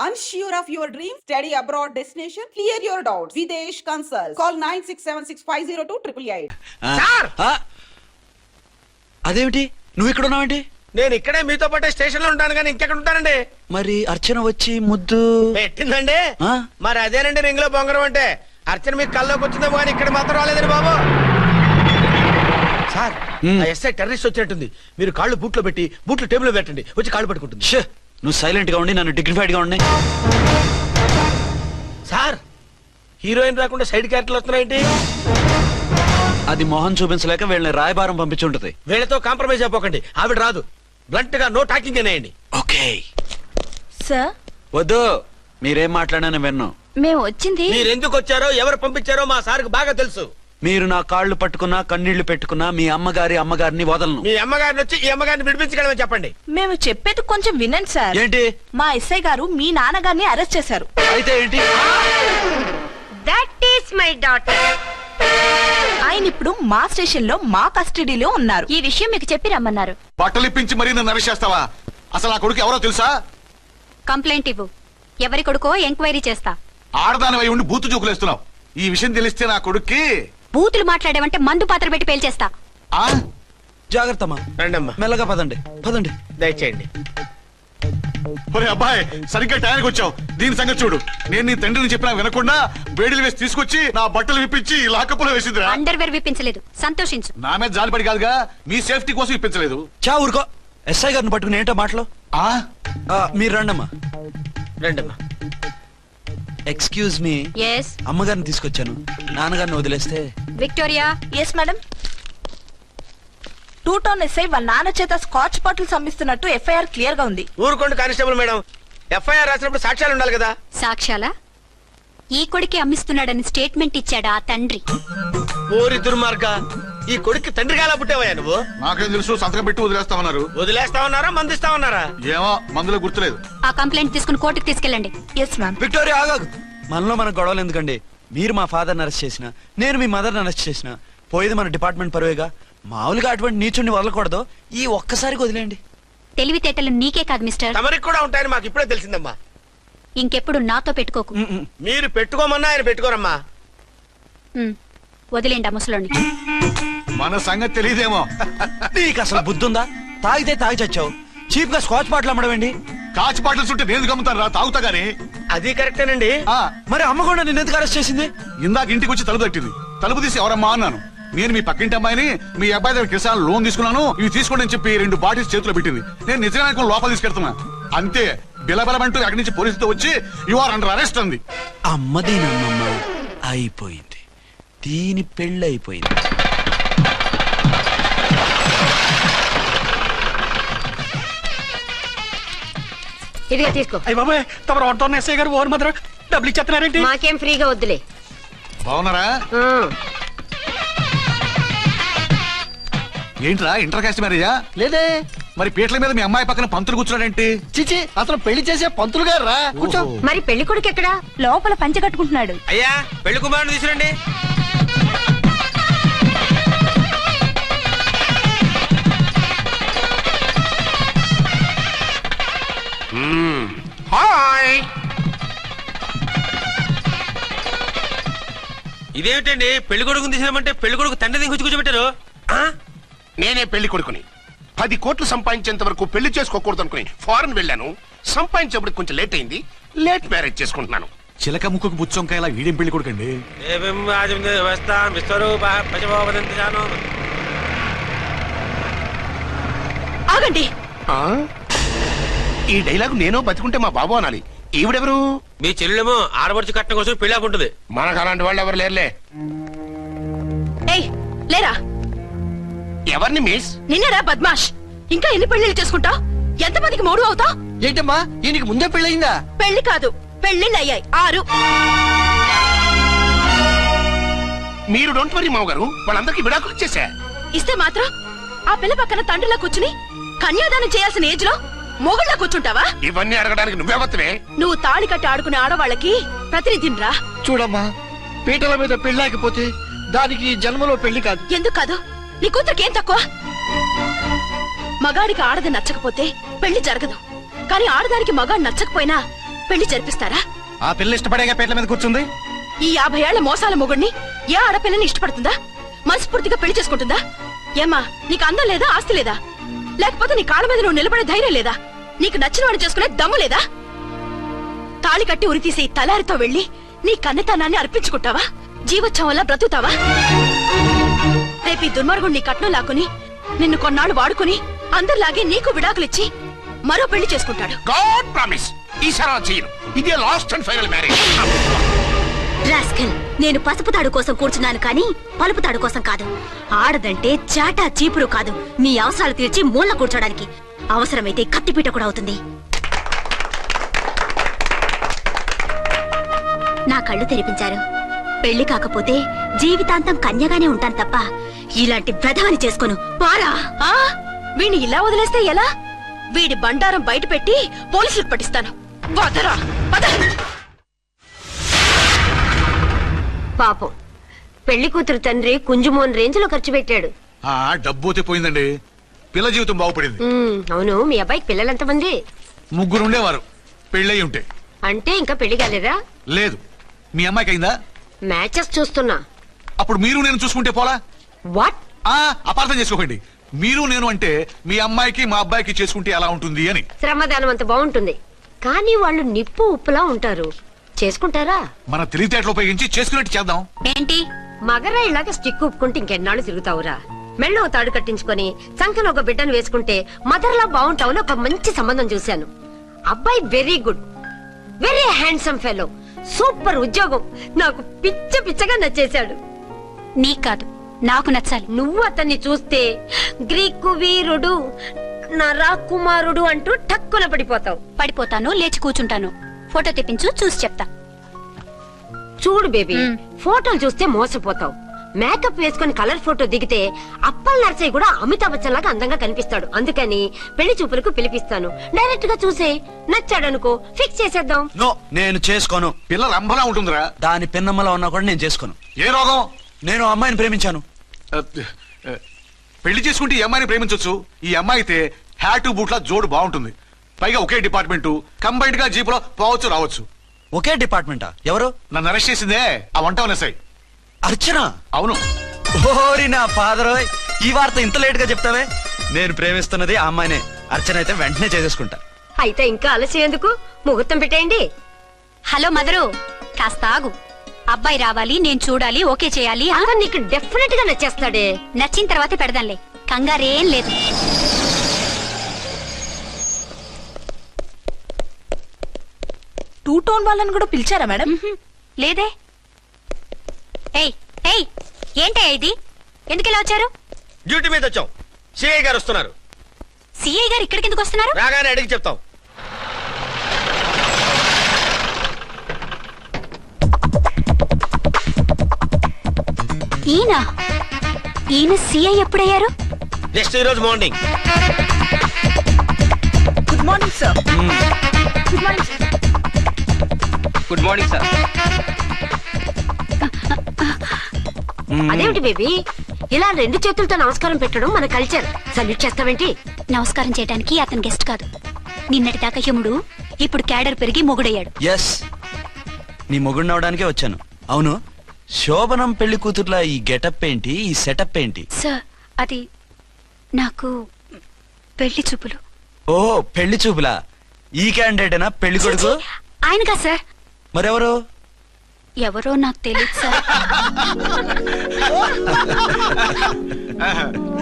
Unsure of your dream? Study abroad destination? Clear your doubts. Videsh Consult. Call 9676502888. Sir అదేమిటి నువ్వు ఇక్కడ ఉన్నావేంటి? నేను ఇక్కడే మీతో పాటే స్టేషన్ లో ఉంటాను కానీ ఇంకెక్కడ ఉంటానండి. మరి అర్చన వచ్చి ముద్దు పెట్టిందండి. ఆ? మరి అదేనండి రింగ్ లో బొంగరం అంటే. అర్చన మీకు కల్లోకి వచ్చిందో కానీ ఇక్కడ మాత్రం రాలేదండి బాబు. సార్ ఆ ఎస్ఐ టెర్రరిస్ట్ వచ్చినట్టుంది. మీరు కాళ్ళు బూట్లో పెట్టి బూట్లు టేబుల్ లో పెట్టండి, వచ్చి కాళ్ళు పట్టుకుంటుంది. షే, నువ్వు సైలెంట్ గా ఉండి నన్ను డిగ్నిఫైడ్ గా ఉండి. సార్ హీరోయిన్ రాకుండా సైడ్ క్యారెక్టర్లు వస్తున్నాయేంటి? అది మొహం చూపించలేక వీళ్ళని రాయబారం పంపించి ఉంటది. వీళ్ళతో కాంప్రమైజ్ అయిపోకండి, ఆవిడ రాదు. బ్లంట్ గా నో టాకింగ్ అనేయండి. ఓకే సార్ వద్దు, మీరేం మాట్లాడానని విన్నాం. మేము వచ్చింది మీరు ఎందుకు వచ్చారో ఎవరు పంపించారో మా సార్కి బాగా తెలుసు. మీరు నా కాళ్ళు పట్టుకున్నా కన్నీళ్లు పెట్టుకున్నా మీ అమ్మగారిని వదలను. మీ అమ్మగారిని వచ్చి ఈ అమ్మగారిని విడిపించగలమని చెప్పండి. మేము చెప్పేది కొంచెం వినండి సార్. ఏంటి? మా ఎస్ఐ గారు మీ నాన్నగారిని అరెస్ట్ చేశారు. అయితే ఏంటి? That is my daughter. ఆయన ఇప్పుడు మా స్టేషన్ లో మా కస్టడీలో ఉన్నారు. ఈ విషయం మీకు చెప్పి రమ్మన్నారు. బట్టలు ఇప్పించి మరీ నన్ను అరెస్ట్ చేస్తావా? అసలు ఆ కొడుకు ఎవరో తెలుసా? కంప్లైంట్ ఇవ్వు. ఎవరి కొడుకో ఎంక్వైరీ చేస్తా. ఆడదానివై ఉండి బూతు చూకులేస్తున్నావు. ఈ విషయం తెలిస్తే నా కొడుక్కి బూతులు మాట్లాడేవంటే మందు పాత్ర పెట్టి పేల్చేస్తా. ఆ జాగ్రత్తమ్మా, రండమ్మా, మెల్లగా పదండి పదండి. దయచేయండి. ఒరే అబ్బాయి, సరిగ్గా టయానికి వచ్చావు. దీని సంగతి చూడు. నేను నీ తండ్రిని చెప్పినా వినకుండా వేడిలు వేసి తీసుకొచ్చి నా బట్టలు విప్పించి లాకప్పులో వేసిందిరా. అండర్వేర్ విప్పించలేదు, సంతోషించు. నా మీద జాలిపడి కాదుగా, మీ సేఫ్టీ కోసం ఇప్పించలేదు. చా ఊరుకో. ఎస్ఐ గారిని పట్టుకుని ఏంటో మాటలు. ఆ మీరు రండమ్మా. రండమ్మా. Excuse me. ఎస్ అమ్మగారిని తీసుకొచ్చాను, నాన్నగారిని వదిలేస్తే. Victoria. Yes madam. 2 town SI వాళ్ళ నాన్న చేత స్కాచ్ బాటిల్స్ అమ్మిస్తున్నట్టు ఎఫ్ఐఆర్ క్లియర్ గా ఉంది. ఊరుకోండి కానిస్టేబుల్ మేడం. ఎఫ్ఐఆర్ రాసినప్పుడు సాక్ష్యాలు ఉండాలి కదా. సాక్ష్యాలా? ఈ కొడుకే అమ్మిస్తున్నాడని స్టేట్మెంట్ ఇచ్చాడా ఆ తండ్రి? ఓరి దుర్మార్గ, ఈ కొడుక్కి తండ్రిగా ఎలా పుట్టావయ్యా నువ్వు? నాకేం తెలుసు, సంతకం పెట్టి వదిలేస్తామన్నారు. వదిలేస్తామన్నారా మందిస్తామన్నారా? ఏమో, మందులో గుర్తులేదు. ఆ కంప్లైంట్ తీసుకుని కోర్టుకు తీసుకెళ్ళండి. Yes ma'am. విక్టోరియా ఆగాగు. మనలో మన గొడవలు ఎందుకండి? మీరు మా ఫాదర్ని అరెస్ట్ చేసిన, నేను మీ మదర్ని అరెస్ట్ చేసిన, పోయేది మన డిపార్ట్మెంట్ పరువేగా. మామూలుగా అటువంటి నీచుడిని వదలకూడదు. ఈ ఒక్కసారికి వదిలేండి. తెలివితేటలు నీకే కాదు మిస్టర్, తమరికి కూడా ఉంటాయని మాకు ఇప్పుడే తెలిసిందమ్మా. ఇంకెప్పుడు నాతో పెట్టుకోకు. మీరు పెట్టుకోమన్నా ఆయన పెట్టుకోరమ్మా. వదిలేండి ఆ ముసలోని. మన సంగతి తెలియదేమో. నీకు అసలు బుద్ధి ఉందా? తాగితే తాగి చచ్చావు, చీప్ గా స్కాచ్ బాటిల్ అమ్మడమేంటి? కాచి బాటలు చుట్టూ నేను గమ్ముతాను రా, తాగుతా గానీ. అది కరెక్టేనండి. మరి అమ్మ కూడా నిన్ను ఎందుకు అరెస్ట్ చేసింది? ఇందాక ఇంటికి వచ్చి తలుపు తట్టింది. తలుపు తీసి ఎవరమ్మా అన్నాను. నేను మీ పక్కింటి అమ్మాయిని, మీ అబ్బాయి దగ్గర కిసాన్ లోన్ తీసుకున్నాను, ఇవి తీసుకోండి అని చెప్పి 2 బాటిల్స్ చేతిలో పెట్టింది. నేను నిజంగా లోపల తీసుకెళ్తున్నా. అంతే, బిలబలమంటూ అక్కడి నుంచి పోలీసుతో వచ్చి యు ఆర్ అండర్ అరెస్ట్ అంది. అమ్మదీనమ్మమ్మ అయిపోయింది, దీని పెళ్ళి అయిపోయింది. ఇదిగా తీసుకో. అయ్య బాబాయ్, తమరు ఆటో ఎస్ఐ గారు ఓవర్ మాత్రం డబ్బులు ఇచ్చేస్తున్నారేంటి? మాకేం ఫ్రీగా వద్దులే. బాగున్నారా? ఏంట్రా ఇంటర్ కాస్ట్ మ్యారేజా? లేదే. మరి పీటల మీద మీ అమ్మాయి పక్కన పంతులు కూర్చున్నాడేంటి? చిచి, అతను పెళ్లి చేసే పంతులు గారు రా. కూర్చో. మరి పెళ్లి కొడుకు ఎక్కడా? లోపల పంచె కట్టుకుంటున్నాడు. అయ్యా, పెళ్లి కుమారుని తీసుకురండి. హాయ్. ఇదేమిటండి, పెళ్లి కొడుకుని తీసినామంటే పెళ్లి కొడుకు తండ్రి దించి కూర్చోబెట్టారు. నేనే పెళ్లి కొడుకుని. 10 కోట్లు సంపాదించేంత వరకు పెళ్లి చేసుకోకూడదు అనుకుని ఫారెన్ వెళ్ళాను. సంపాదించేప్పుడు కొంచెం లేట్ అయింది. లేట్ మ్యారేజ్ చేసుకుంటున్నాను. చిలక ముక్కుకు బుచ్చొంకాయ ఇలా వీడేం పెళ్లి కొడుకండి? ఆగండి. ఈ డైలాగ్ నేనో బతికుంటే మా బాబు అనాలి. ఈవిడెవరు? మీ చెల్లెమో ఆడబడుచు కట్నం కోసం పెళ్లి ఆకుంటుంది. మనకు అలాంటి వాళ్ళు ఎవరు లేరులే. ఏయ్ లేరా. ఎవరిని మిస్? నిన్నరా బద్మాష్. ఇంకా ఎన్ని పెళ్లిళ్ళు చేసుకుంటావు? ఎంతమందికి మూడు అవుతావు? ఏంటమ్మా, ఈయనకి ముందే పెళ్ళయిందా? పెళ్లి కాదు, పెళ్లిళ్ళు అయ్యాయి 6. మీరు డోంట్ వరీ మామగారు, వాళ్ళందరికీ విడాకులు ఇచ్చేసా. ఇస్తే మాత్రం ఆ పిల్ల పక్కన తండ్రిలా కూర్చుని కన్యాదానం చేయాల్సిన ఏజ్ లో మొగుళ్ళ కూర్చుంటావా? ఇవన్నీ అడగడానికి నువ్వెవత్తవే? నువ్వు తాళి కట్టి ఆడుకునే ఆడవాళ్ళకి ప్రతినిధిరా. చూడమ్మా, పీటల మీద పెళ్ళాకపోతే దానికి జన్మలో పెళ్లి కాదు. ఎందుకు కాదు? నీ కూతురికి ఏం తక్కువ? మగాడికి ఆడది నచ్చకపోతే పెళ్లి జరగదు. కానీ ఆడదానికి మగాడు నచ్చకపోయినా పెళ్లి జరిపిస్తారా? ఆ పిల్ల ఇష్టపడేగా పేట్ల మీద కూర్చుంది. ఈ 50 ఏళ్ల మోసాల మొగుడిని ఏ ఆడపిల్లని ఇష్టపడుతుందా? మనస్ఫూర్తిగా పెళ్లి చేసుకుంటుందా? ఏమ్మా, నీకు అందం లేదా, ఆస్తి లేదా? లేకపోతే నీ కాళ్ళ మీద నువ్వు నిలబడే ధైర్యం లేదా? నీకు నచ్చిన వాడిని చేసుకునే దమ్ము లేదా? తాళి కట్టి ఉరితీసే తలారితో వెళ్లి నీ కన్నతనాన్ని అర్పించుకుంటావా? జీవోత్సవంలా బ్రతుకుతావా? రేపు ఈ దుర్మార్గుడు నీ కట్నం లాక్కుని నిన్ను కొన్నాళ్ళు వాడుకుని అందరిలాగే నీకు విడాకులిచ్చి మరో పెళ్లి చేసుకుంటాడు. గాడ్ ప్రామిస్, ఈసారి అలా చేయను. ఇదే last and final marriage. Rascal, నేను పసుపు తాడు కోసం కూర్చున్నాను కానీ పలుపు తాడు కోసం కాదు. ఆడదంటే చాటా చీపురు కాదు, మీ అవసరాలు తీర్చి మూల కూర్చోడానికి. అవసరమైతే కత్తిపీట కూడా అవుతుంది. నా కళ్ళు తెరిపించారు. పెళ్లి కాకపోతే జీవితాంతం కన్యగానే ఉంటాను తప్ప ఇలాంటి బ్రధవని చేసుకోను. పారా, వీడిని ఇలా వదిలేస్తే ఎలా? వీడి బండారం బయట పెట్టి పోలీసులకు పట్టిస్తాను. వదరా, వద. పాపం పెళ్లి కూతురు తండ్రి కుంజుమోన్ రేంజ్ లో ఖర్చు పెట్టాడు. ఆ డబ్బు అయితే పోయిందండి, పిల్ల జీవితం బాగుపడింది. అవును, మీ అబ్బాయికి పిల్లలెంతమంది? 3 ఉండేవారు, పెళ్ళయి ఉంటే. అంటే ఇంకా పెళ్లి కాలేదా? లేదు. మీ అమ్మాయికి అయిందా? మ్యాచెస్ చూస్తున్నా. అప్పుడు మీరు నేను చూసుకుంటే పోలా? వాట్? అపార్థం చేసుకోకండి. మీరు నేను అంటే మీ అమ్మాయికి మా అబ్బాయికి చేసుకుంటే ఎలా ఉంటుంది అని. శ్రమదానం అంత బాగుంటుంది, కానీ వాళ్ళు నిప్పు ఉప్పులా ఉంటారు. చేసుకుంటారా? మన తెలివితేటలు ఉపయోగించి చేసుకున్నట్టు చేద్దాం. ఏంటి మగరా ఇలాగ స్టిక్ ఉప్పుకుంటే ఇంకెన్నాళ్ళు తిరుగుతావురా? మెళ్ళో తాడు కట్టించుకొని సంకలో ఒక బిడ్డను వేసుకుంటే మదర్లా బాగుంటావుని ఒక మంచి సంబంధం చూశాను. అబ్బాయి very good, very handsome fellow, super ఉద్యోగం. నాకు పిచ్చగా నచ్చేశాడు. నీకు కాదు, నాకు నచ్చాలి. నువ్వు అతన్ని చూస్తే గ్రీకు వీరుడు, నరాకుమారుడు అంటూ టక్కున పడిపోతావు. పడిపోతాను, లేచి కూర్చుంటాను. ఫోటో తెప్పించు, చూసి చెప్తా. చూడు బేబీ, ఫోటోలు చూస్తే మోసపోతావు. మేకప్ వేసుకుని కలర్ ఫోటో దిగితే అప్పల్ నర్సయ్య కూడా అమితాబ్ బచ్చన్ లాగా అందంగా కనిపిస్తాడు. అందుకని పెళ్లి చూపులకు పిలిపిస్తాను. డైరెక్ట్ గా చూసే నచ్చాడనుకో ఫిక్స్ చేసేద్దాం. నో, నేను చేసుకోను. పిల్ల రంభలా ఉంటుందిరా. దాని పిన్నమ్మలా ఉన్నా కూడా నేను చేసుకోను. ఏ రోగం? నేను అమ్మాయిని ప్రేమించాను. పెళ్లి చేసుకుంటే ఈ అమ్మాయిని ప్రేమించొచ్చు. ఈ అమ్మాయి అయితే హ్యాటు బూట్ల జోడు బాగుంటుంది. పైగా ఒకే డిపార్ట్మెంట్, కంబైన్డ్ గా జీపులో పోవచ్చు రావచ్చు. ఒకే డిపార్ట్మెంటా? ఎవరు? నన్ను అరెస్ట్ చేసిందే ఆ వంట వనసాయి. అర్చన? అవును. ఓరి నా ఫాదర్, ఈ వార్త ఇంత లేట్ గా చెప్తావే. నేను ప్రేమిస్తున్నది ఆ అమ్మాయినే. అర్చన అయితే వెంటనే చేసేసుకుంటా. అయితే ఇంకా ఆలస్యం ఎందుకు, ముహూర్తం పెట్టేయండి. హలో మదరు, కాస్త ఆగు. అబ్బాయి రావాలి, నేను చూడాలి, ఓకే చేయాలి. అతను నీకు డెఫినెట్ గా నచ్చేస్తాడే. నచ్చిన తర్వాతే పెడదాంలే, కంగారేం లేదు. టూ టోన్ వాళ్ళని కూడా పిలిచారా మేడం? లేదే. ఏయ్ ఏయ్, ఏంటయ్యా ఇది? ఎందుకు ఇలా వచ్చారు? డ్యూటీ మీద వచ్చాం. సిఐ గారు వస్తున్నారు. సిఐ గారు ఇక్కడికి ఎందుకు వస్తున్నారు? రాగానే అడిగి చెప్తాం. ఈయన సిఐ ఎప్పుడయ్యారు? నెక్స్ట్ ఈ రోజు morning. Good morning sir. Good morning sir. Good morning sir. అదేమిటి బేబీ, ఇలా 2 చేతులతో నమస్కారం పెట్టడం మన కల్చర్. సల్యూట్ చేస్తావేంటి? నమస్కారం చేయడానికి అతను గెస్ట్ కాదు. నిన్నటిదాకా యముడు, ఇప్పుడు క్యాడర్ పెరిగి మొగుడయ్యాడు. ఎస్, నీ మొగుడిని అవడానికే వచ్చాను. అవును, శోభనం పెళ్లి కూతుర్లా ఈ గెటప్ ఏంటి, ఈ సెటప్ ఏంటి? సార్, అది నాకు పెళ్లి చూపులు. ఓ, పెళ్లి చూపులా? ఈ క్యాండిడేటేనా పెళ్లి కొడుకు? ఆయనగా సార్. మరెవరు? ఎవరో నాకు తెలియదు సార్.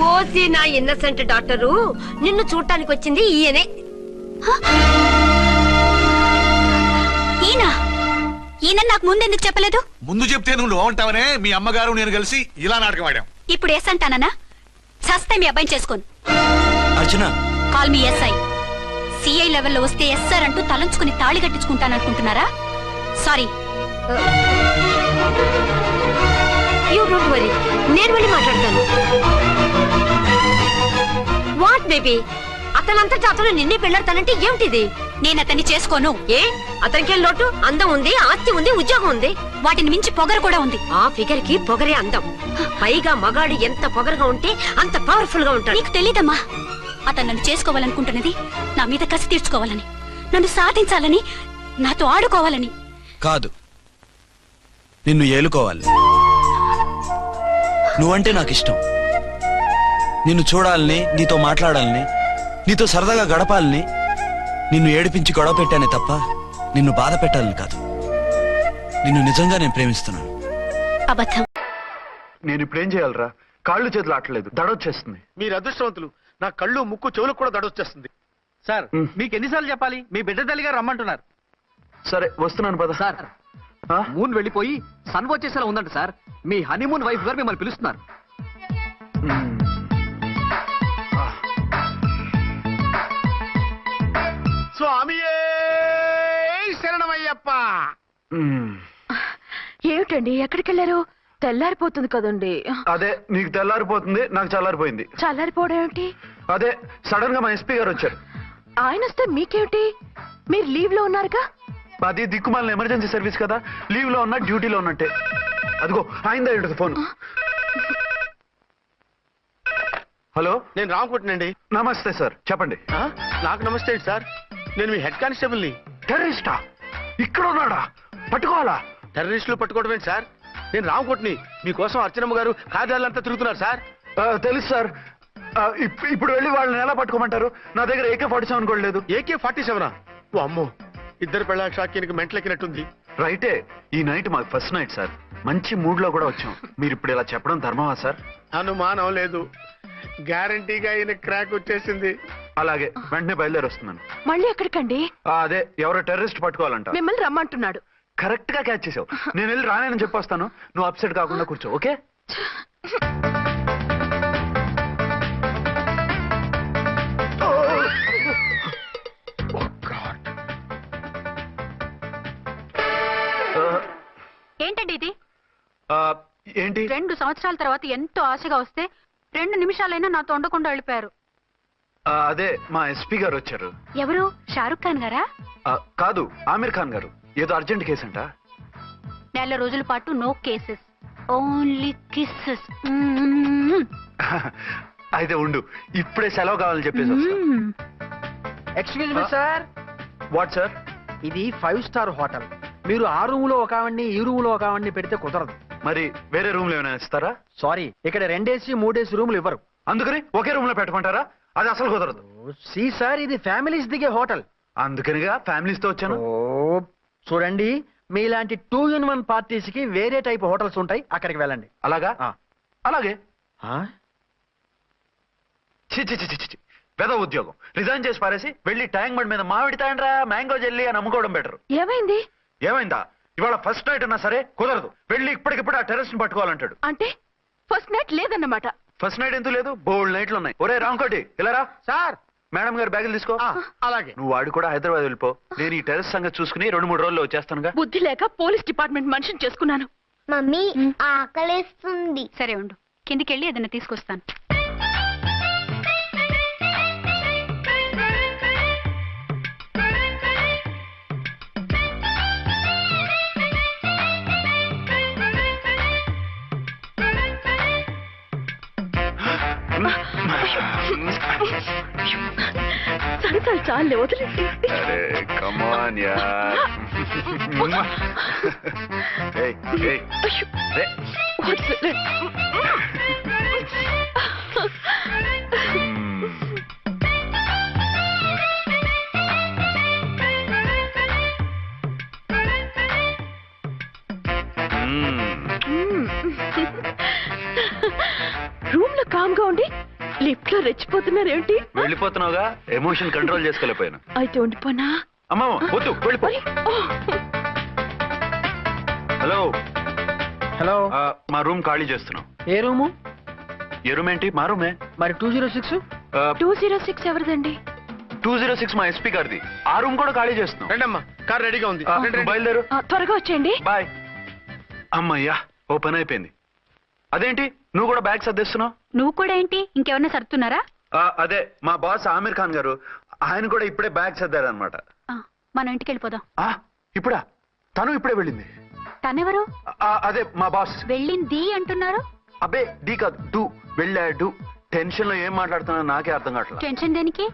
ఓసి నా ఇన్నసెంట్ డాక్టరు, నిన్ను చూడటానికి వచ్చింది ఈయనే. ఈయన నాకు ముందెందుకు చెప్పలేదు? ముందు చెప్తే నువ్వు బాగుంటావనే మీ అమ్మగారు నేను కలిసి ఇలా నాటకం ఆడాం. ఇప్పుడు ఎస్ అంటానా? సస్తే మీ అబ్బాయిని చేసుకోను. అర్చన, కాల్ మీ ఎస్ఐ. సిఐ లెవెల్లో వస్తే ఎస్ సార్ అంటూ తలంచుకుని తాళి కట్టించుకుంటాననుకుంటున్నారా? సారీ. యూ డోంట్ వరీ, నేను వెళ్ళి మాట్లాడతాను. వాట్ బేబీ, అతనంతటా అతను నిన్నే పెళ్ళాడతానంటే ఏమిటిది? నేను అతన్ని చేసుకోను. ఏ, అతనికేం లోటు? అందం ఉంది, ఆస్తి ఉంది, ఉద్యోగం ఉంది. వాటిని మించి పొగరు కూడా ఉంది. ఆ ఫిగర్ కి పొగరే అందం. పైగా మగాడు ఎంత పొగరుగా ఉంటే అంత పవర్ఫుల్ గా ఉంటాడు. నీకు తెలీదమ్మా, అతను నన్ను చేసుకోవాలనుకుంటున్నది నా మీద కసి తీర్చుకోవాలని, నన్ను సాధించాలని, నాతో ఆడుకోవాలని. కాదు, నిన్ను ఏలుకోవాలి. నువ్వంటే నాకు ఇష్టం. నిన్ను చూడాలని, నీతో మాట్లాడాలని, నీతో సరదాగా గడపాలని, నిన్ను ఏడిపించి గొడవ పెట్టానే తప్ప నిన్ను బాధ పెట్టాలని కాదు. నిన్ను నిజంగా నేను ప్రేమిస్తున్నాను. అబద్ధం. నేను ఇప్పుడు ఏం చేయాలరా? కాళ్ళు చేతులు ఆటలేదు, దడొచ్చేస్తుంది. మీరు అదృష్టవంతులు. నా కళ్ళు ముక్కు చెవులకు కూడా దడొచ్చేస్తుంది. సార్ మీకు ఎన్నిసార్లు చెప్పాలి? మీ బిడ్డ తల్లి గారు రమ్మంటున్నారు. సరే వస్తున్నాను పద. సార్ మూన్ వెళ్ళిపోయి సన్ వచ్చేసేలా ఉందంట సార్. మీ హనీమూన్ వైఫ్ గారు మిమ్మల్ని పిలుస్తున్నారు. స్వామియే శరణమయ్యప్ప. ఏమిటండి ఎక్కడికి వెళ్ళారు? తెల్లారిపోతుంది కదండి. అదే నీకు తెల్లారిపోతుంది, నాకు చల్లారిపోయింది. చల్లారిపోవడం ఏమిటి? అదే సడన్ గా మా ఎస్పీ గారు వచ్చారు. ఆయన వస్తే మీకేమిటి? మీరు లీవ్ లో ఉన్నారుగా. అది దిక్కుమాలిన ఎమర్జెన్సీ సర్వీస్ కదా, లీవ్ లో ఉన్నా డ్యూటీలో ఉన్నట్టే. అదిగో ఆయనదా ఏంటది ఫోన్. హలో, నేను రామకుంటునండి. నమస్తే సార్, చెప్పండి. నాకు నమస్తే సార్. నేను మీ హెడ్ కానిస్టేబుల్ ని. టెర్రరిస్టా? ఇక్కడ ఉన్నాడా? పట్టుకోవాలా? టెర్రరిస్టులు పట్టుకోవడం ఏంటి సార్? నేను రామకోట్ని. మీకోసం అర్చనమ్మ గారు కార్యాలయంతా తిరుగుతున్నారు సార్. తెలుసు సార్. ఇప్పుడు వెళ్ళి వాళ్ళని ఎలా పట్టుకోమంటారు? నా దగ్గర AK-47 కూడా లేదు. AK-47? ఓ అమ్మో, ఇద్దరు పెళ్ళ షాకీనికి మెంటలెక్కినట్టుంది. రైటే, ఈ నైట్ మాకు ఫస్ట్ నైట్ సార్. మంచి మూడ్ లో కూడా వచ్చాం. మీరు ఇప్పుడు ఇలా చెప్పడం ధర్మమా సార్? అనుమానం లేదు, గ్యారంటీగా ఈయన క్రాక్ వచ్చేసింది. అలాగే, వెంటనే బయలుదేరి వస్తున్నాను. మళ్ళీ ఎక్కడికండి? అదే ఎవరో టెర్రరిస్ట్ పట్టుకోవాలంట. మిమ్మల్ని రమ్మంటున్నాడు. కరెక్ట్ గా క్యాచ్ చేసావు. నేను వెళ్ళి రానని చెప్పొస్తాను, నువ్వు అప్సెట్ కాకుండా కూర్చో, ఓకే? ఏంటండి ఇది? ఏంటి? 2 సంవత్సరాల తర్వాత ఎంతో ఆశగా వస్తే 2 నిమిషాలైనా నాతో ఉండకుండా వెళ్ళిపోయారు. అదే మా ఎస్పీ గారు వచ్చారు. ఎవరు? షారుఖ్ ఖాన్ గారా? కాదు, ఆమిర్ ఖాన్ గారు. ఏదో అర్జెంట్ కేసు అంట. 4 రోజుల పాటు నో కేసెస్, ఓన్లీ కిస్సెస్. అయితే ఉండు, ఇప్పుడే సెలవు కావాలని చెప్పేసి excuse me sir. What sir? ఇది 5 స్టార్ హోటల్. మీరు ఆ రూమ్ లో ఒక ఆవిడ్ని, ఈ రూమ్ లో ఒక ఆవిడ్ని పెడితే కుదరదు. మరి వేరే రూమ్ లో ఏమైనా ఇస్తారా? సారీ, ఇక్కడ 2 AC 3 AC రూములు ఇవ్వరు. అందుకని ఒకే రూమ్ లో పెట్టమంటారా? అది అసలు కుదరదు. సి సార్, ఇది ఫ్యామిలీస్ దిగే హోటల్. అందుకనిగా ఫ్యామిలీస్ తో వచ్చాను. చూడండి, మీలాంటి 2-in-1 పార్టీస్ కి వేరే టైప్ హోటల్స్ ఉంటాయి, అక్కడికి వెళ్ళండి. అలాగా? అలాగే. పెద్ద ఉద్యోగం రిజైన్ చేసి పారేసి వెళ్ళి ట్యాంక్ బండ్ మీద మామిడి తాండ్రా మ్యాంగో జెల్లీ అని అమ్ముకోవడం బెటర్. ఏమైంది? ఏమైందా? ఇవాళ ఫస్ట్ నైట్ అన్నా సరే కుదరదు. వెళ్ళి ఇప్పటికిప్పుడు ఆ టెర్రస్ ని పట్టుకోవాలంటాడు. అంటే ఫస్ట్ నైట్ లేదన్నమాట. ఫస్ట్ నైట్ ఎందుకు లేదు? బోల్డ్ నైట్లు ఉన్నాయి. ఒరే రాంకోటి, ఇలా రా. సార్, మేడం గారు బ్యాగులు తీసుకో. అలాగే. నువ్వు వాడు కూడా హైదరాబాద్ వెళ్ళిపో. నేను ఈ టెర్రస్ సంగతి చూసుకుని 2-3 రోజుల్లో వచ్చేస్తానుగా. బుద్ధి లేక పోలీస్ డిపార్ట్మెంట్ మనిషిని చేసుకున్నాను. మమ్మీ ఆకలేస్తుంది. సరే ఉండు, కిందికెళ్ళి ఏదైనా తీసుకొస్తాను. సరసాలు చాలే, వదిలేసి. కమాన్ యార్. ఏయ్ ఏయ్ రే. రూమ్ లో కామ్ గా ఉండి లిఫ్ట్ లో రెచ్చిపోతున్నారేంటి? వెళ్ళిపోతున్నావుగా, ఎమోషన్ కంట్రోల్ చేసుకోలేకపోయాను. అయితే ఉండిపోనా? అమ్మా వద్దు, వెళ్ళిపో. హలో హలో, మా రూమ్ ఖాళీ చేస్తున్నాం. ఏ రూము? ఏ రూమ్ ఏంటి? మా రూమే. మరి 206? 206 ఎవరిదండి? 206 మా ఎస్పీ గారిది. ఆ రూమ్ కూడా ఖాళీ చేస్తున్నాం. రండమ్మా, కార్ రెడీగా ఉంది. నువ్వు బయలుదేరు. త్వరగా వచ్చేయండి. బాయ్. అమ్మయ్యా, ఓ పని అయిపోయింది. అదేంటి నువ్వు కూడా బ్యాగ్ సర్దేస్తున్నావు? నువ్వు కూడా ఏంటి, ఇంకెవరన్నా సర్దుతున్నారా? అదే మా బాస్ ఆమిర్ ఖాన్ గారు, ఆయన కూడా ఇప్పుడే బ్యాగ్ సర్దారనమాట. మనం ఇంటికి వెళ్ళిపోదాం. ఇప్పుడా? తను ఇప్పుడే వెళ్ళింది. తనెవరు? అదే మా బాస్. వెళ్ళింది అంటున్నారు. అబ్బే డీ కాదు, డూ. వెళ్ళాడు. టెన్షన్ లో ఏం మాట్లాడుతున్నా నాకే అర్థం కావట్లేదు. టెన్షన్ దేనికి?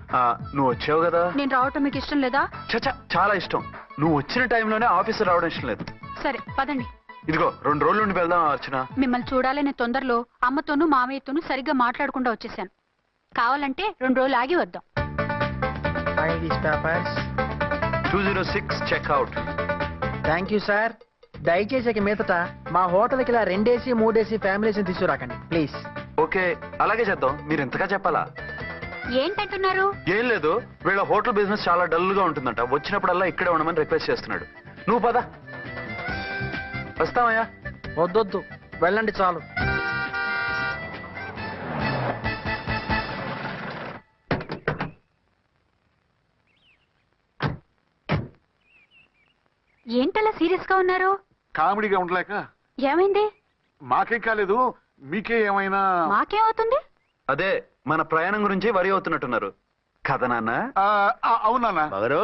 నువ్వు వచ్చావు కదా. నేను రావటం మీకు ఇష్టం లేదా? చచ్చా, చాలా ఇష్టం. నువ్వు వచ్చిన టైంలోనే ఆఫీసర్ రావడం ఇష్టం లేదు. సరే పదండి. ఇదిగో 2 రోజుల నుండి వెళ్దాం అర్చన. మిమ్మల్ని చూడాలనే తొందరలో అమ్మతోనూ మామయ్యతోనూ సరిగ్గా మాట్లాడకుండా వచ్చేసాను. కావాలంటే 2 రోజులు ఆగి వద్దాం. 206 చెక్అవుట్. Thank you sir. దయచేసి ఇక మీదట మా హోటల్కి ఇలా 2 AC 3 AC ఫ్యామిలీస్ తీసుకురాకండి ప్లీజ్. ఓకే అలాగే చేద్దాం. మీరు ఎంతగా చెప్పాలా? ఏంటంటున్నారు? ఏం లేదు, వీళ్ళ హోటల్ బిజినెస్ చాలా డల్ గా ఉంటుందంట. వచ్చినప్పుడల్లా ఇక్కడే ఉండమని రిక్వెస్ట్ చేస్తున్నాడు. నువ్వు పద. వస్తావయ్యా? వద్దొద్దు, వెళ్ళండి చాలు. ఏంటలా సీరియస్ గా ఉన్నారు? కామెడీగా ఉండలేక. ఏమైంది? మాకేం కాలేదు, మీకే ఏమైనా? మాకేమవుతుంది? అదే మన ప్రయాణం గురించి వరి అవుతున్నట్టున్నారు కదా నాన్న? అవునా బాగారు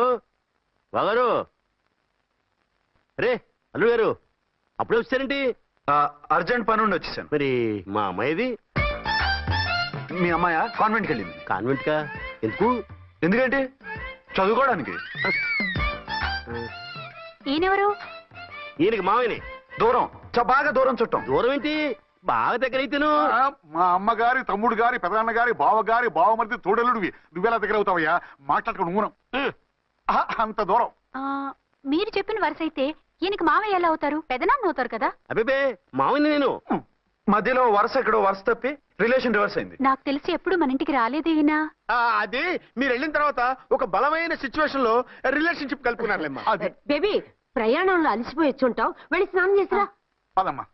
బాగారు. రే అల్లు గారు, అప్పుడే వచ్చారేంటి? అర్జెంట్ పని ఉండి వచ్చేసాను. మరి మా అమ్మాయిది? మీ అమ్మాయ కాన్వెంట్కి వెళ్ళింది. కాన్వెంట్ కా? ఎందుకు? ఎందుకంటే చదువుకోవడానికి. ఈయనెవరు? ఈయనకి మామయ్యని. దూరం, బాగా దూరం చుట్టం. దూరం ఏంటి, బాగా దగ్గర అయితేను. మా అమ్మగారి తమ్ముడు గారి పెదనాన్న గారి బావగారి బావమరిది తోడలుడివి. నువ్వెలా దగ్గర అవుతావయ్యా? మాట్లాడుకుని ఊనం అంత దూరం. మీరు చెప్పిన వరుస అయితే ఈయనకి మామయ్య ఎలా అవుతారు? పెదనాన్న అవుతారు కదా. అబ్బే మామయ్యని నేను. మధ్యలో వరుస ఎక్కడో వరుస తప్పి రిలేషన్ రివర్స్ అయింది. నాకు తెలిసి ఎప్పుడు మన ఇంటికి రాలేదు ఈయన. అది మీరు వెళ్ళిన తర్వాత ఒక బలమైన సిచ్యువేషన్ లో రిలేషన్షిప్ కలుపుకున్నారులేమ్మా. అది బేబీ ప్రయాణంలో అలసిపోయి వచ్చుంటావు, వెళ్ళి స్నానం చేసిరా. పదమ్మా.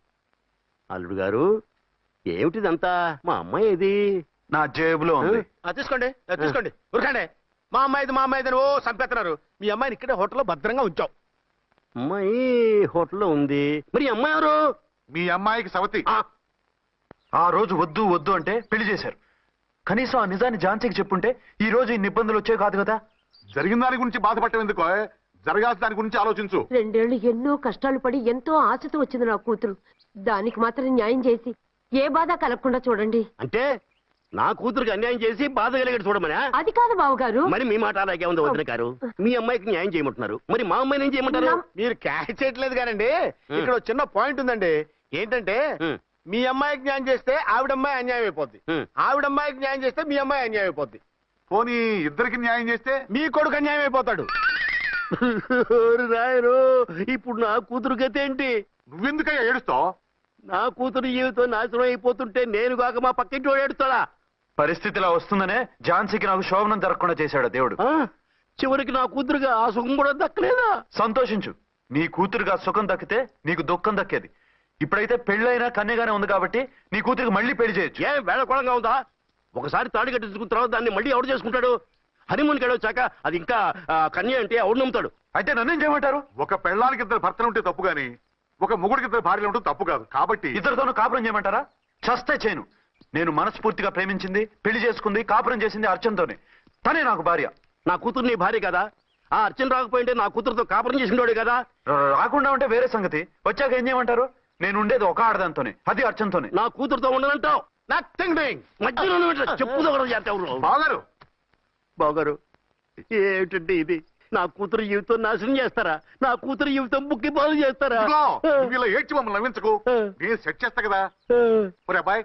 అల్లుడు గారు ఏమిటిదంతా? మా అమ్మాయి ఏది? నా జేబులో ఉంది. తీసుకోండి తీసుకోండి, ఉరకండి. మా అమ్మాయిది ఓ సంపేస్తున్నారు. మీ అమ్మాయిని ఇక్కడే హోటల్లో భద్రంగా ఉంచాం. అమ్మాయి హోటల్లో ఉంది. మరి ఈ అమ్మాయి ఎవరు? మీ అమ్మాయికి సవతి. ఆ రోజు వద్దు వద్దు అంటే పెళ్లి చేశారు. కనీసం ఆ నిజాన్ని ఝాన్సీకి చెప్పుంటే ఈ రోజు ఇన్ని ఇబ్బందులు వచ్చేవి కాదు కదా. జరిగిన దాని గురించి బాధపడటం ఎందుకో, జరగాల్సిన దాని గురించి ఆలోచించు. 2 ఏళ్లు ఎన్నో కష్టాలు పడి ఎంతో ఆశతో వచ్చింది నా కూతురు. దానికి మాత్రం న్యాయం చేసి ఏ బాధ కలగకుండా చూడండి. అంటే నా కూతురికి అన్యాయం చేసి బాధ కలిగేది చూడమనా? అది కాదు బావగారు. మరి మీ మాట అలాగే ఉంది వదిన గారు. మీ అమ్మాయికి న్యాయం చేయమంటున్నారు, మరి మా అమ్మాయిని ఏం చేయమంటారు? మీరు క్యాచ్ చేయట్లేదు కానండి. ఇక్కడ ఒక చిన్న పాయింట్ ఉందండి. ఏంటంటే మీ అమ్మాయికి న్యాయం చేస్తే ఆవిడమ్మాయి అన్యాయం అయిపోద్ది, ఆవిడమ్మాయికి న్యాయం చేస్తే మీ అమ్మాయి అన్యాయం అయిపోద్ది. పోనీ ఇద్దరికి న్యాయం చేస్తే మీ కొడుకు అన్యాయం అయిపోతాడు. రాయరు, ఇప్పుడు నా కూతురు గతి ఏంటి? నువ్వెందుకయ్యా ఏడుస్తావు? నా కూతురు జీవితం నాశనం అయిపోతుంటే నేను కాక మా పక్కింటి వాడు ఏడుస్తాడా? పరిస్థితిలా వస్తుందనే ఝాన్సీకి నాకు శోభనం జరగకుండా చేశాడు దేవుడు. చివరికి నా కూతురుగా ఆ సుఖం కూడా దక్కలేదా? సంతోషించు, నీ కూతురుగా సుఖం దక్కితే నీకు దుఃఖం దక్కేది. ఇప్పుడైతే పెళ్ళైనా కన్యగానే ఉంది కాబట్టి నీ కూతురికి మళ్ళీ పెళ్లి చేయొచ్చు. ఏం వేళకోళంగా ఉందా? ఒకసారి తాడి కట్టించుకున్న తర్వాత దాన్ని మళ్ళీ ఎవడు చేసుకుంటాడు? హనీమూన్కి వెళ్ళొచ్చాక అది ఇంకా కన్య అంటే ఎవడు నమ్ముతాడు? అయితే నన్నేం చేయమంటారు? ఒక పెళ్ళానికి 2 భర్తలు ఉంటే తప్పు గాని ఒక మొగుడికి 2 భార్యలు ఉంటే తప్పు కాదు. కాబట్టి ఇద్దరితోనూ కాపురం చేయమంటారా? చస్తే చేయను. నేను మనస్ఫూర్తిగా ప్రేమించింది, పెళ్లి చేసుకుంది, కాపురం చేసింది అర్చనతోనే. తనే నాకు భార్య. నా కూతురు నీ భార్య కదా? ఆ అర్చన రాకపోయింటే నా కూతురుతో కాపురం చేసినోడే కదా? రాకుండా ఉంటే వేరే సంగతి. వచ్చాక ఏం చేయమంటారు? నేను ఉండేది ఒక ఆడదాంతోనే, అది అర్చనతోనే. నా కూతురుతో ఉండనంటావు? Nothing doing. మధ్యలో చెప్పుదో బాగారు బాగారు ఏమిటండి ఇది? నా కూతురు జీవితం నాశనం చేస్తారా? నా కూతురు జీవితం బుక్కి పాలు చేస్తారా? నువ్వు ఇలా ఏడ్చి మమ్మల్ని నవ్వించకు, నేను సెట్ చేస్తా కదా. ఒరే అబ్బాయి,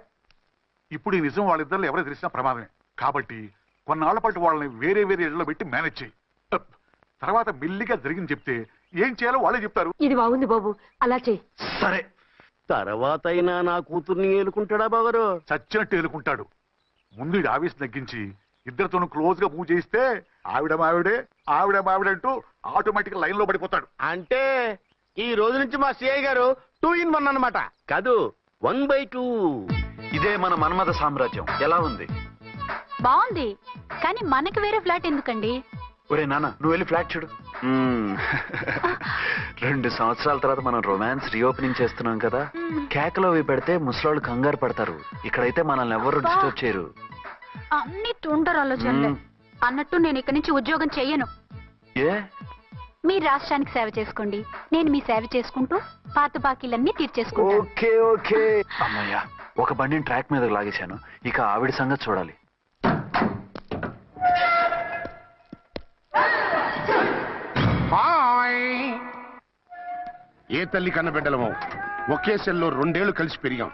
ఇప్పుడు ఈ నిజం వాళ్ళిద్దరిలో ఎవరో తెలిసినా ప్రమాదమే. కాబట్టి కొన్నాళ్ల పాటు వాళ్ళని వేరే వేరే ఇళ్లలో పెట్టి మేనేజ్ చేయి. తర్వాత మెల్లిగా జరిగింది చెప్తే ఏం చేయాలో వాళ్ళే చెప్తారు. ఇది బాగుంది బాబు, అలా చెయ్యి. సరే, తర్వాత అయినా నా కూతుర్ని ఏలుకుంటాడా బాగారు? చచ్చినట్టు ఎదుర్కొంటాడు. ముందు ఈ ఆవేశం తగ్గించి ఇద్దరితోనూ క్లోజ్ గా పూజ చేయిస్తే ఆవిడ మావిడే అంటూ ఆటోమేటిక్ లైన్ లో పడిపోతాడు. అంటే ఈ రోజు నుంచి మా సిఐ గారు 2 in 1 అన్నమాట. కాదు, 1/2. ఇదే మన మన్మథ సామ్రాజ్యం. ఎలా ఉంది? బాగుంది, కానీ మనకి వేరే ఫ్లాట్ ఎందుకండి? ఒరే నాన్న, నువ్వు వెళ్ళి ఫ్లాట్ చూడు. 2 సంవత్సరాల తర్వాత మనం రొమాన్స్ రీఓపెనింగ్ చేస్తున్నాం కదా. కేకలో అవి పెడితే ముసలోళ్ళు కంగారు పడతారు. ఇక్కడైతే మనల్ని ఎవరు డిస్టర్బ్ చేయరు. అన్ని తొందర ఆలోచనలే. అన్నట్టు నేను ఇక్కడి నుంచి ఉద్యోగం చెయ్యను. ఏ? మీ రాష్ట్రానికి సేవ చేసుకోండి, నేను మీ సేవ చేసుకుంటూ పాత బాకీలన్నీ తీర్చేసుకుంటాను. Okay okay. అమ్మయ్యా, ఒక బండిని ట్రాక్ మీద లాగేశాను. ఇక ఆవిడ సంగతి చూడాలి. హాయ్ ఏ తల్లి కన్న బిడ్డలమో ఒకే సెల్లో 2 ఏళ్లు కలిసి పెరిగాం.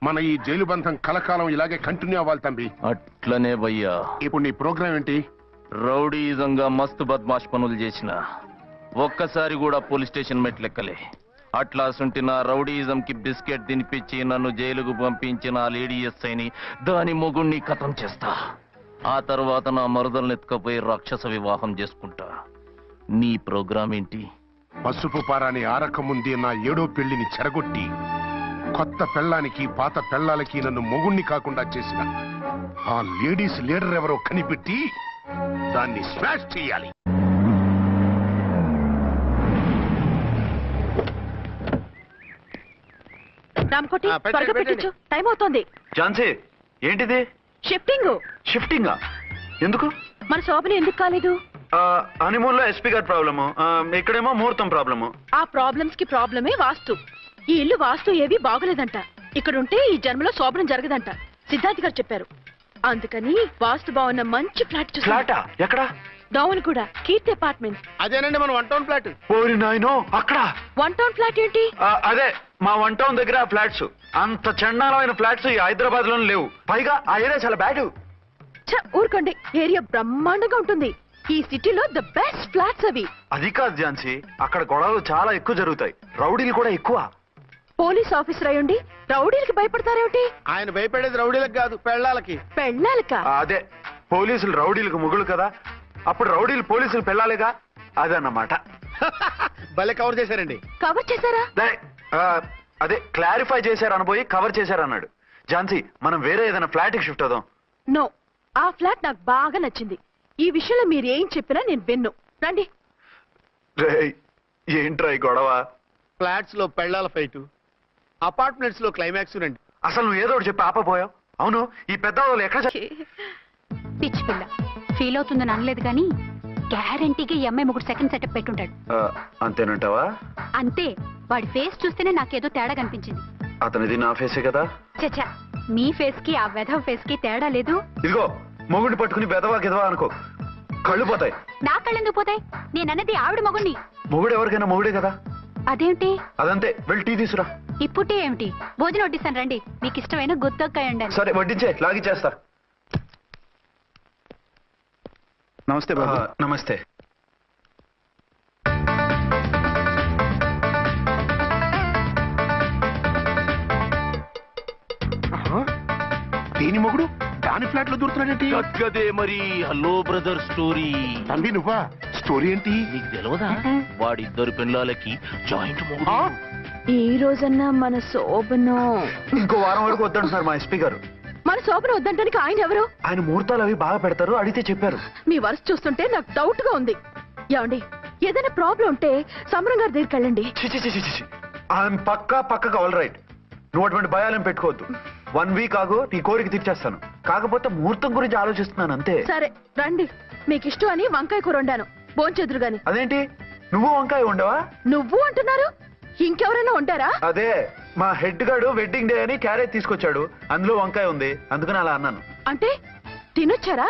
మన ఈ జైలు బంధం కలకాలం ఇలాగే కంటిన్యూ అవ్వాలి తంబి. అట్లనే భయ్యా. ఇప్పుడు నీ ప్రోగ్రామ్ ఏంటి? రౌడీజంగా మస్తు బద్మాష్ పనులు చేసిన ఒక్కసారి కూడా పోలీస్ స్టేషన్ మెట్లెక్కలే. అట్లా సుంటి నా రౌడీజం కి బిస్కెట్ తినిపించి నన్ను జైలుకు పంపించిన ఆ లేడీ ఎస్ఐని దాని మొగుణ్ణి ఖతం చేస్తా. ఆ తర్వాత నా మరుదల్ని ఎత్తుకపోయి రాక్షస వివాహం చేసుకుంటా. నీ ప్రోగ్రామ్ ఏంటి? పసుపు పారాని ఆరక ముందే నా 7వ పెళ్లిని చెరగొట్టి కొత్త పెళ్ళానికి పాత పెళ్ళాలకి నన్ను మొగుణ్ణి కాకుండా చేసిన ఆ లేడీస్ లీడర్ ఎవరో కనిపెట్టి దాన్ని స్మాష్ చేయాలి. రామకోటి పెట్టండి, త్వరగా పెట్టండి. పెట్టించు, టైం అవుతోంది. ఝాన్సీ ఏంటిది? షిఫ్టింగ్. షిఫ్టింగా? ఎందుకు? మన శోభని ఎందుకు కాలేదు? హనీమూన్ లో ఎస్పీ గారి ప్రాబ్లము, ఇక్కడేమో ముహూర్తం ప్రాబ్లము. ఆ ప్రాబ్లమ్స్ కి ప్రాబ్లమే వాస్తు. ఈ ఇల్లు వాస్తు ఏవి బాగోలేదంట. ఇక్కడుంటే ఈ జన్మలో శోభనం జరగదంట సిద్ధార్థ్ గారు చెప్పారు. అందుకని వాస్తు బాగున్న మంచి ఫ్లాట్ చూసి ఫ్లాటా? ఎక్కడ? డౌన్ కూడా కీర్తి అపార్ట్మెంట్. అదేనండి మన 1 టౌన్ ఫ్లాట్. ఓరి నాయనో, అక్కడ 1 టౌన్ ఫ్లాట్ ఏంటి? అదే మా 1 టౌన్ దగ్గర ఫ్లాట్స్. అంత చండాలమైన ఫ్లాట్స్ ఈ హైదరాబాద్ లోనే లేవు. పైగా ఆ ఏరియా చాలా బ్యాడ్. ఊరుకోండి, ఏరియా బ్రహ్మాండంగా ఉంటుంది. ఈ సిటీలో ద బెస్ట్ ఫ్లాట్స్ అవి. అది కాదు ఝాన్సీ, అక్కడ గొడవలు చాలా ఎక్కువ జరుగుతాయి, రౌడీలు కూడా ఎక్కువ. పోలీస్ ఆఫీసర్ అయ్యుండి రౌడీలకి భయపడతారేమిటి? ఆయన భయపడేది రౌడీలకు కాదు, పెళ్ళాలకి. పెళ్ళాలక? అదే, పోలీసులు రౌడీలకు ముగులు కదా, అప్పుడు రౌడీలు పోలీసులు పెళ్ళాలిగా, అదన్నమాట. భలే కవర్ చేశారండి. కవర్ చేశారా? అదే క్లారిఫై చేశారు అనబోయి కవర్ చేశారన్నాడు. ఝాన్సీ, మనం వేరే ఏదైనా ఫ్లాట్కి షిఫ్ట్ అవుదాం. నో, ఆ ఫ్లాట్ నాకు బాగా నచ్చింది. ఈ విషయంలో మీరు ఏం చెప్పినా నేను విన్ను. రండి. ఏంట్రా ఈ గొడవ? ఫ్లాట్స్ లో పెళ్ళాల ఫైట్, అపార్ట్మెంట్స్ లో క్లైమాక్స్ రండి. అసలు నువ్వు ఏదో ఒకటి చెప్పి ఆపపోయావు. అవును, ఈ పెద్ద వాళ్ళు ఎక్కడ పిచ్చి పిల్ల ఫీల్ అవుతుందని అనలేదు కానీ గ్యారంటీగా ఈ అమ్మాయి ముగ్గురు సెకండ్ సెటప్ పెట్టుంటాడు. అంతేనంటావా? అంతే. వాడి ఫేస్ చూస్తేనే నాకేదో తేడా కనిపించింది. అతనిది నా ఫేసే కదా. చచ్చా, మీ ఫేస్ కి ఆ వెధవ ఫేస్ కి తేడా లేదు. ఇదిగో, మొగుడిని పట్టుకుని బెదవా గిదవా అనుకో, కళ్ళు పోతాయి. నా కళ్ళెందుకు పోతాయి? నేనన్నది ఆవిడ మగుణ్ణి. మొగుడు ఎవరికైనా మొగుడే కదా. అదేమిటి? అదంతే. వెళ్ళి టీ తీసురా. ఇప్పుడే ఏమిటి? భోజనం వడ్డిస్తాను రండి. మీకు ఇష్టమైన గుత్తొక్కాయ ఉండండి. సరే వడ్డించే, లాగిచ్చేస్తా. నమస్తే బాబు. నమస్తే. దేని మొగుడు దాని ఫ్లాట్ లో దూరుతున్నాడేంటి? గదే మరి. Hello brother story. తంబి నువ్వా? స్టోరీ ఏంటి? నీకు తెలియదా? వాడిద్దరు పిల్లలకి జాయింట్ మొగుడు. ఈ రోజన్నా మన శోభను. ఇంకో వారం వరకు వద్దంటున్నారు మా ఎస్పీ గారు. మన శోభను వద్దంటానికి ఆయన ఎవరు? ఆయన ముహూర్తాలు అవి బాగా పెడతారు, అడిగితే చెప్పారు. మీ వరుస చూస్తుంటే నాకు డౌట్ గా ఉంది. ఏమండి, ఏదైనా ప్రాబ్లం ఉంటే సమరం గారి దగ్గరికి వెళ్ళండి. ఆయన పక్కగా ఆల్ రైట్. నువ్వు అటువంటి భయాలను పెట్టుకోవద్దు. 1 వీక్ ఆగు, నీ కోరిక తీర్చేస్తాను. కాకపోతే ముహూర్తం గురించి ఆలోచిస్తున్నాను అంతే. సరే రండి. మీకు ఇష్టం అని వంకాయ కూర వండాను, భోంచెదురు గాని. అదేంటి, నువ్వు వంకాయ ఉండవా? నువ్వు అంటున్నారు, ఇంకెవరైనా ఉంటారా? అదే, మా హెడ్ గాడు వెడ్డింగ్ డే అని క్యారేజ్ తీసుకొచ్చాడు, అందులో వంకాయ ఉంది, అందుకని అలా అన్నాను. అంటే తినొచ్చారా?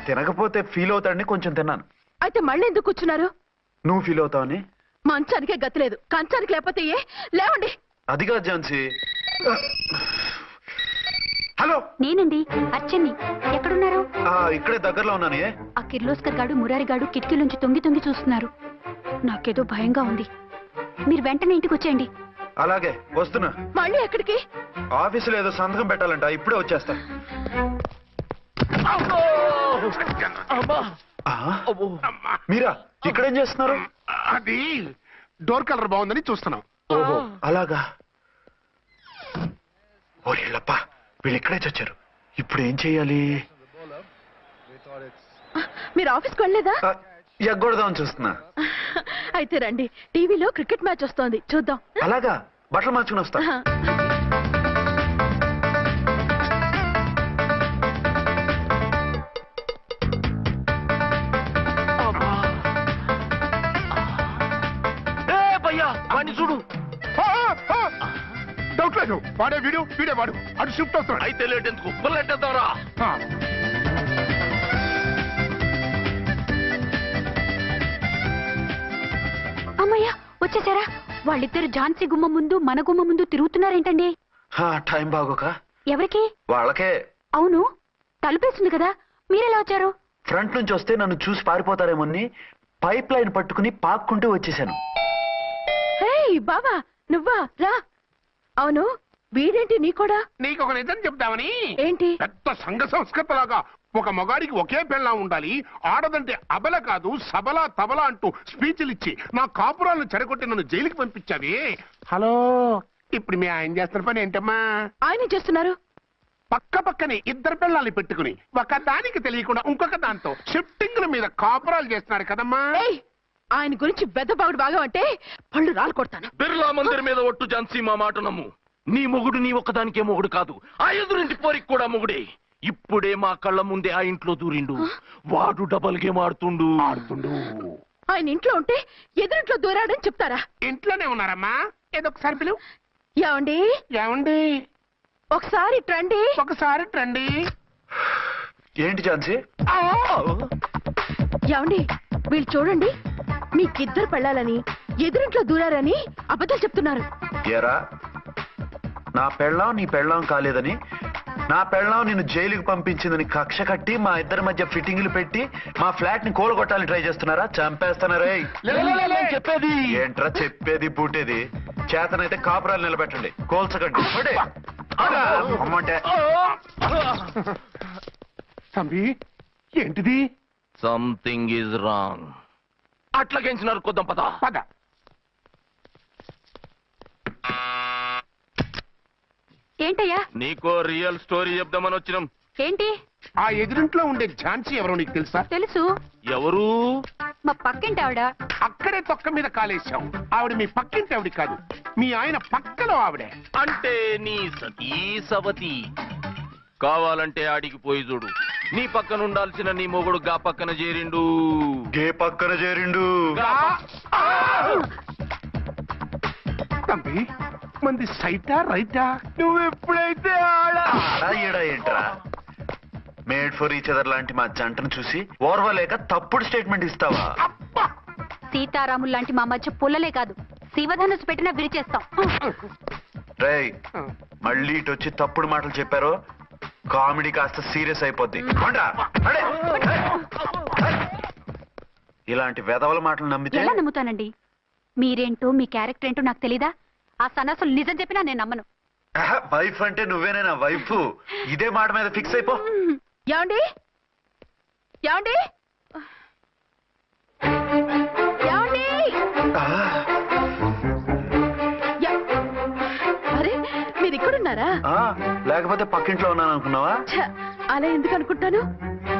తినకపోతే ఫీల్ అవుతాడని కొంచెం తిన్నాను. అయితే మళ్ళీ ఎందుకు కూర్చున్నారు? నువ్వు ఫీల్ అవుతావని. మంచానికే గతి లేదు, కంచానికి లేకపోతే ఏ? లేవండి. అది కాదు ఝాన్సీ. హలో, నేనండి అచ్చన్ని. ఎక్కడున్నారు? ఇక్కడే దగ్గరలో ఉన్నానే. ఆ కిర్లోస్కర్ గాడు మురారి గాడు కిటికీలోంచి తొంగి తొంగి చూస్తున్నారు. నాకేదో భయంగా ఉంది. మీరు వెంటనే ఇంటికి వచ్చేయండి. అలాగే వస్తున్నా. మళ్ళీ ఎక్కడికి? ఆఫీసులో ఏదో సంతకం పెట్టాలంట, ఇప్పుడే వచ్చేస్తా. మీరా ఇక్కడేం చేస్తున్నారు? అది డోర్ కలర్ బాగుందని చూస్తున్నాం. ఓహో అలాగా. ఓరేళ్ళప్ప, వీళ్ళు ఇక్కడే చచ్చారు. ఇప్పుడు ఏం చెయ్యాలి? మీరు ఆఫీస్కి వెళ్ళలేదా? ఎగ్గొడదామని చూస్తున్నా. అయితే రండి, టీవీలో క్రికెట్ మ్యాచ్ వస్తోంది, చూద్దాం. అలాగా, బట్టలు మార్చుకుని వస్తా. చూడు, డౌట్ లేదు, వాడే వీడే వాడు. అటు షిఫ్ట్ అవుతాడు. అయితే లేట్ ఎందుకు, బుల్లెట్టేద్దాంరా. అమ్మయ్యా వచ్చేసారా? వాళ్ళిద్దరు ఝాన్సీ గుమ్మ ముందు మన గుమ్మ ముందు తిరుగుతున్నారేంటండి? టైం బాగోక ఎవరికి? వాళ్ళకే. అవును, తలుపేసింది కదా, మీరెలా వచ్చారు? ఫ్రంట్ నుంచి వస్తే నన్ను చూసి పారిపోతారేమోని పైప్ లైన్ పట్టుకుని పాక్కుంటూ వచ్చేసాను. బావా నువ్వా? రా. అవును, వీడేంటి నీ కూడా? నీకు ఒక నిజం చెప్తామని. ఏంటి? పెద్ద సంఘ సంస్కృతలాగా ఒక మగాడికి ఒకే పెళ్ళం ఉండాలి, ఆడదంటే అబల కాదు సబల తబల అంటూ స్పీచ్లు ఇచ్చి నా కాపురాలను చెడగొట్టి నన్ను జైలుకి పంపించావి. హలో, ఇప్పుడు మీ ఆయన చేస్తున్న పని ఏంటమ్మా? ఆయన చేస్తున్నారు పక్క పక్కనే ఇద్దరు పిల్లల్ని పెట్టుకుని ఒక దానికి తెలియకుండా ఇంకొక దాంతో షిఫ్టింగ్ల మీద కాపురాలు చేస్తున్నారు కదమ్మా. ఆయన గురించి బెద్దబాగుడు బాగా అంటే పళ్ళు రాలు కొడతాను. బిర్లా మందిర్ మీద ఒట్టు ఝాన్సీ, మా మాట నమ్ము. నీ మొగుడు నీ ఒక్కదానికే మొగుడు కాదు, ఆ ఎదురింటి పోరికి కూడా మొగుడే. ఇప్పుడే మా కళ్ళ ముందే ఆ ఇంట్లో దూరిండు. వాడు డబల్ గేమ్ ఆడుతుండు. ఆయన ఇంట్లో ఉంటే ఎదురింట్లో దూరాడని చెప్తారా? ఇంట్లోనే ఉన్నారమ్మా. ఏదో ఒకసారి పిలువు. ఏమండి? ఏమండి? ఒకసారి ట్రండి. ఒకసారి ట్రండి. ఏంటి ఝాన్సీ? ఏమండి, వీళ్ళు చూడండి, మీకిద్దరు పెళ్ళాలని ఎదురింట్లో దూరారని అబద్ధాలు చెప్తున్నారు. ఏరా, నా పెళ్ళాం నీ పెళ్ళాం కాలేదని, నా పెళ్ళాం నిన్ను జైలుకి పంపించిందని కక్ష కట్టి మా ఇద్దరి మధ్య ఫిట్టింగ్లు పెట్టి మా ఫ్లాట్ ని కూలగొట్టాలని ట్రై చేస్తున్నారా? చంపేస్తున్నారే. చెప్పేది ఏంట్రా చెప్పేది పూటేది? చేతనైతే కాపురాలు నిలబెట్టండి, కోల్చకండి. అమ్మంటే తంబి, ఏంటిది? Something is wrong. అట్లాగేంచినారు కొద్దాం పద. పద. ఏంటయ్యా? నీకో రియల్ స్టోరీ చెప్దామని వచ్చినాం. ఏంటి? ఆ ఎదురింట్లో ఉండే ఝాన్సీ ఎవరో నీకు తెలుసా? తెలుసు. ఎవరు? మా పక్కింటి ఆవిడ. అక్కడే తొక్క మీద కాలేశాం. ఆవిడ మీ పక్కింటి ఆవిడ కాదు, మీ ఆయన పక్కలో ఆవిడే. అంటే నీ సతీ సవతి. కావాలంటే ఆడికి పోయి చూడు. నీ పక్కన ఉండాల్సిన నీ మొగుడు గా పక్కన చేరిండు. గే పక్కన చేరిండు. తంబి, మంది సైటా రైటా? నువ్వు ఎప్పుడైతే ఆడా ఏంట్రా? మేడ్ ఫర్ ఈచ్ అదర్ లాంటి మా జంటను చూసి ఓర్వలేక తప్పుడు స్టేట్మెంట్ ఇస్తావా? సీతారాములు లాంటి మా మధ్య పుల్లలే కాదు, శివధనుసు పెట్టినా విరిచేస్తాం. రేయ్, మళ్ళీ ఇటు వచ్చి తప్పుడు మాటలు చెప్పారో కామెడీ కాస్త సీరియస్ అయిపోద్ది. ఇలాంటి వెధవల మాటలు నమ్మితే ఎలా నమ్ముతానండి? మీరేంటో మీ క్యారెక్టర్ ఏంటో నాకు తెలీదా? ఆ సన్నాసులు నిజం చెప్పినా నేను నమ్మను. వైఫ్ అంటే నువ్వేనా వైఫ్? ఇదే మాట మీద ఫిక్స్ అయిపో. ఏమండి? ఏమండి? ఏమండి? అరే, మీరు ఇక్కడున్నారా? లేకపోతే పక్కింట్లో ఉన్నాను అనుకున్నావా? అలా ఎందుకు అనుకుంటాను?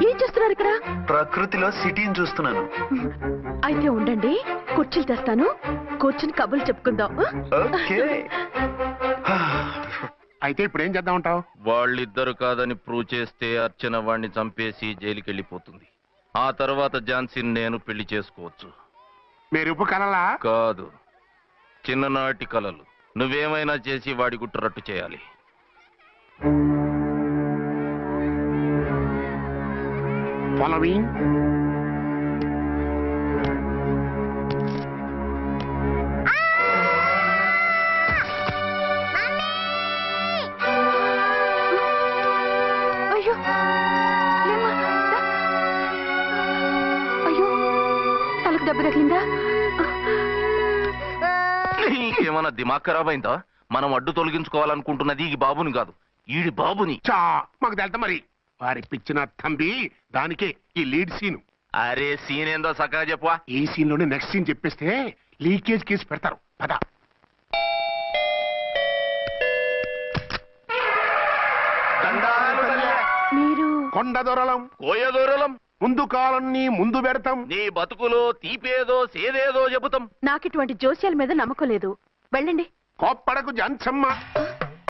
ఏం చేస్తున్నారు ఇక్కడ? ప్రకృతిలో సిటీని చూస్తున్నాను. అయితే ఉండండి, కుర్చీలు తెస్తాను, కూర్చుని కబుర్లు చెప్పుకుందాం. అయితే ఇప్పుడు ఏం చేద్దామంటావు? వాళ్ళిద్దరు కాదని ప్రూవ్ చేస్తే అర్చన వాణ్ణి చంపేసి జైలుకి వెళ్ళిపోతుంది. ఆ తర్వాత ఝాన్సీని నేను పెళ్లి చేసుకోవచ్చు. మీరు కలలా? కాదు, చిన్ననాటి కలలు. నువ్వేమైనా చేసి వాడి గుట్టు రట్టు చేయాలి. ఫాలోయింగ్. అయ్యో, లేమ్మా, రా. అయ్యో, తలకు దెబ్బ తగిలిందా? నీకేమన్నా దిమాగ్ ఖరాబ్ అయిందా? మనం అడ్డు తొలగించుకోవాలనుకుంటున్నది ఈ బాబుని కాదు, ఈడి బాబుని. మాకు తెలుతా మరి. వారి పిచ్చిన తంబి, దానికే ఈ లీడ్ సీన్. అరే, సీన్ ఏందో సక్కగా చెప్పవా? ఈ సీన్ లోనే నెక్స్ట్ సీన్ చెప్పేస్తే లీకేజ్ కేసు పెడతారు. పద. మీరు కొండ దొరలం, కోయ దూరలం, ముందు కాలన్నీ ముందు పెడతాం. నీ బతుకులో తీపేదో సేదేదో చెబుతాం. నాకు ఇటువంటి జోస్యాల మీద నమ్మకం లేదు. వెళ్ళండి. కోప్పడకు ఝాన్సమ్మ.